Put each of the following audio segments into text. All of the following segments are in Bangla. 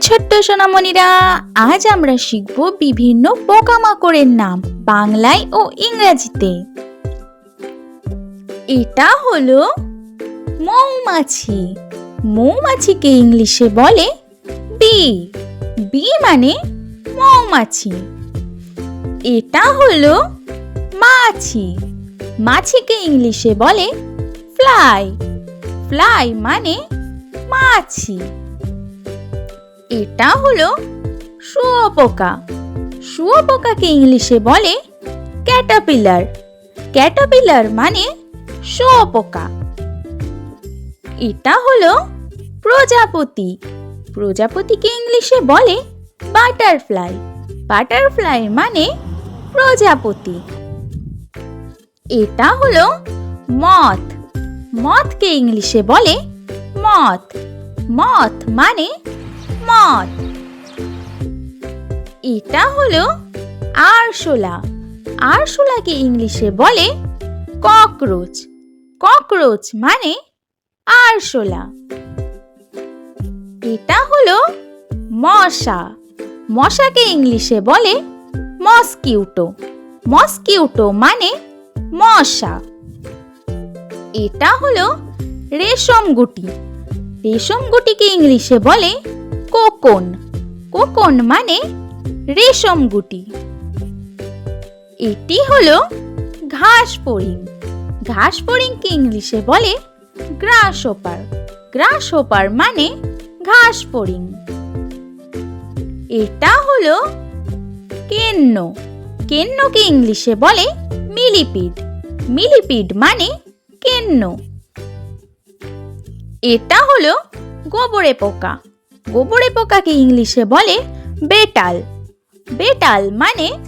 ছোট্ট সোনামণিরা, আজ আমরা শিখব বিভিন্ন পোকামাকড়ের নাম বাংলায় ও ইংরেজিতে। এটা হলো মৌমাছি। মৌমাছিকে ইংলিশে বলে বি। বি মানে মৌমাছি। এটা হলো মাছি। মাছিকে ইংলিশে বলে ফ্লাই। ফ্লাই মানে মাছি। এটা হলো শুঁয়োপোকা। শুঁয়োপোকাকে ইংলিশে বলে ক্যাটারপিলার। ক্যাটারপিলার মানে শুঁয়োপোকা। এটা হলো প্রজাপতি। প্রজাপতিকে ইংলিশে বলে বাটারফ্লাই। বাটারফ্লাই মানে প্রজাপতি। এটা হলো মথ। মথকে ইংলিশে বলে মথ। মথ মানে মথ। এটা হলো আরশোলা। আরশোলাকে ইংলিশে বলে ককরোচ। ককরোচ মানে আরশোলা। এটা হলো মশা। মশাকে ইংলিশে বলে মসকিউটো। মসকিউটো মানে মশা। এটা হলো রেশমগুটি। রেশমগুটিকে ইংলিশে বলে কোকন। কোকন মানে রেশমগুটি। এটি হলো ঘাসফড়িং। ঘাসফড়িংকে ইংলিশে বলে গ্রাসহপার। গ্রাসহপার মানে ঘাসফড়িং। এটা হলো কেন্ন। কেন্নকে ইংলিশে বলে মিলিপিড। মিলিপিড মানে কেন্ন। এটা হলো গোবরে পোকা। গোবরে পোকাকে ইংলিশে বলে বেটাল। বেটাল মানে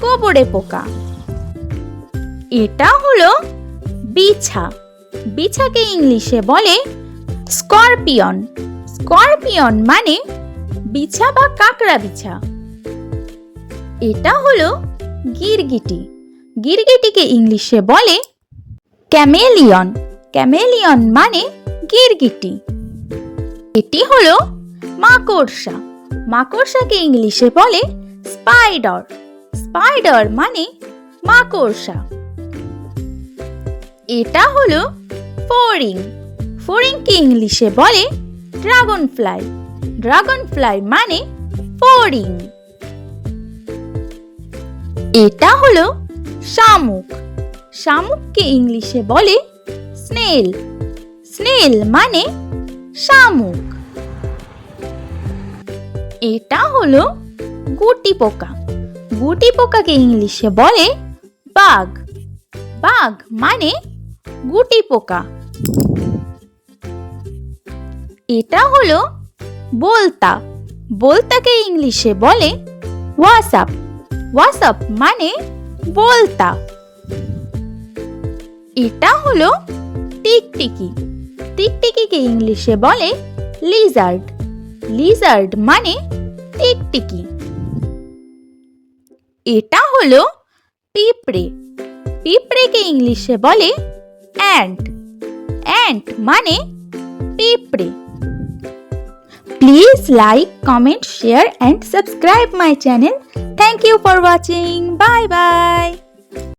গোবরে পোকা। এটা হলো বিছা। বিছাকে ইংলিশে বলে স্করপিয়ন। স্করপিয়ন মানে বিছা বা কাকড়া বিছা। এটা হলো গিরগিটি। গিরগিটিকে ইংলিশে বলে ক্যামেলিয়ন। ক্যামেলিয়ন মানে গিরগিটি। এটি হলো মাকড়সা। মাকড়সাকে ইংলিশে বলে স্পাইডার। স্পাইডার মানে মাকড়সা। এটা হলো ফড়িং। ফড়িংকে ইংলিশে বলে ড্রাগন ফ্লাই। ড্রাগন ফ্লাই মানে ফড়িং। এটা হলো শামুক। শামুককে ইংলিশে বলে স্নেল। স্নেল মানে শামুক। এটা হলো গুটি পোকা। গুটি পোকাকে ইংলিশে বলে বাগ। বাগ মানে গুটি পোকা। এটা হলো বোলতা। বোলতাকে ইংলিশে বলে ওয়াসপ। ওয়াসপ মানে বোলতা। এটা হলো টিকটিকি। টিকটিকিকে ইংলিশে বলে লিজার্ড। লিজার্ড মানে টিকটিকি। এটা হলো পিঁপড়ে। পিঁপড়েকে ইংলিশে বলে অ্যান্ট। অ্যান্ট মানে পিঁপড়ে। Please like, comment, share and subscribe my channel. Thank you for watching. Bye bye.